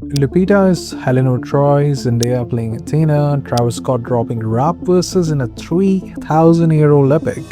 Lupita is Helena Troy, Zendaya playing Athena, Travis Scott dropping rap verses in a 3,000-year-old epic.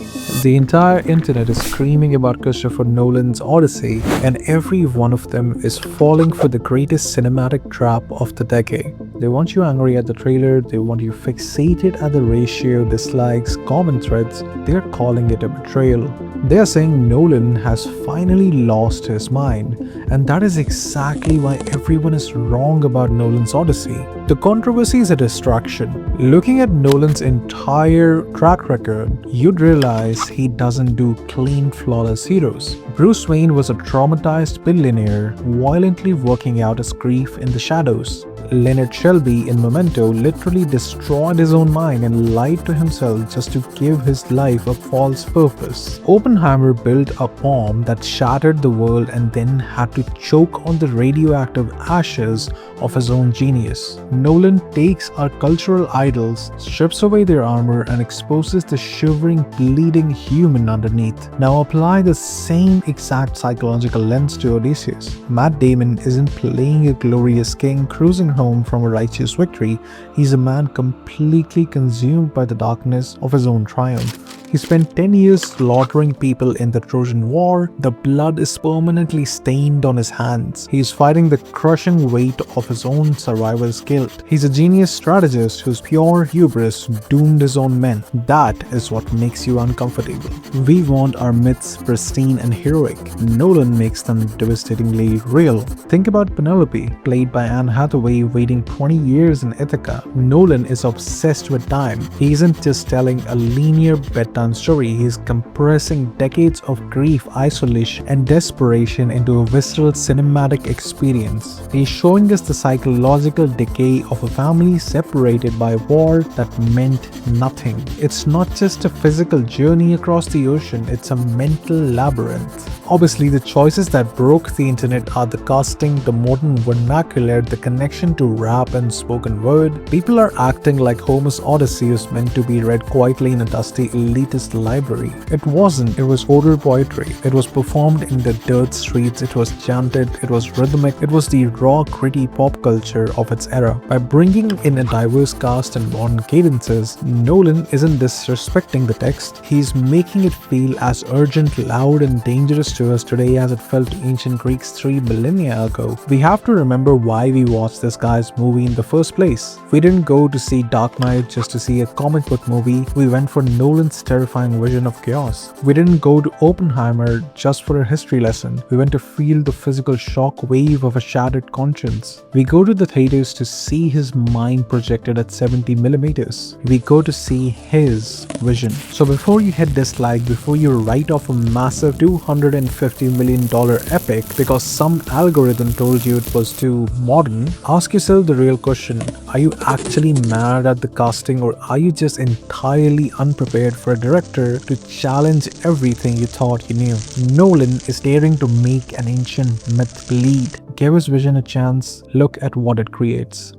The entire internet is screaming about Christopher Nolan's Odyssey, and every one of them is falling for the greatest cinematic trap of the decade. They want you angry at the trailer, they want you fixated at the ratio, dislikes, comment threads. They're calling it a betrayal. They are saying Nolan has finally lost his mind, and that is exactly why everyone is wrong about Nolan's Odyssey. The controversy is a distraction. Looking at Nolan's entire track record, you'd realize he doesn't do clean, flawless heroes. Bruce Wayne was a traumatized billionaire, violently working out his grief in the shadows. Leonard Shelby in Memento literally destroyed his own mind and lied to himself just to give his life a false purpose. Oppenheimer built a bomb that shattered the world and then had to choke on the radioactive ashes of his own genius. Nolan takes our cultural idols, strips away their armor, and exposes the shivering, bleeding human underneath. Now apply the same exact psychological lens to Odysseus. Matt Damon isn't playing a glorious king cruising home from a righteous victory. He's a man completely consumed by the darkness of his own triumph. He spent 10 years slaughtering people in the Trojan War. The blood is permanently stained on his hands. He is fighting the crushing weight of his own survivor's guilt. He's a genius strategist whose pure hubris doomed his own men. That is what makes you uncomfortable. We want our myths pristine and heroic. Nolan makes them devastatingly real. Think about Penelope, played by Anne Hathaway, waiting 20 years in Ithaca. Nolan is obsessed with time. He isn't just telling a linear bedtime story, he is compressing decades of grief, isolation, and desperation into a visceral cinematic experience. He is showing us the psychological decay of a family separated by a war that meant nothing. It's not just a physical journey across the ocean, it's a mental labyrinth. Obviously, the choices that broke the internet are the casting, the modern vernacular, the connection to rap and spoken word. People are acting like Homer's Odyssey is meant to be read quietly in a dusty, elitist library. It wasn't, it was oral poetry. It was performed in the dirt streets, it was chanted, it was rhythmic, it was the raw, gritty pop culture of its era. By bringing in a diverse cast and modern cadences, Nolan isn't disrespecting the text, he's making it feel as urgent, loud, and dangerous to us today as it felt to ancient Greeks 3 millennia ago. We have to remember why we watched this guy's movie in the first place. We didn't go to see Dark Knight just to see a comic book movie, we went for Nolan's terrifying vision of chaos. We didn't go to Oppenheimer just for a history lesson, we went to feel the physical shock wave of a shattered conscience. We go to the theaters to see his mind projected at 70 millimeters. We go to see his vision. So before you hit dislike, before you write off a massive $250 million epic because some algorithm told you it was too modern, ask yourself the real question. Are you actually mad at the casting, or are you just entirely unprepared for a director to challenge everything you thought you knew? Nolan is daring to make an ancient myth bleed. Give his vision a chance. Look at what it creates.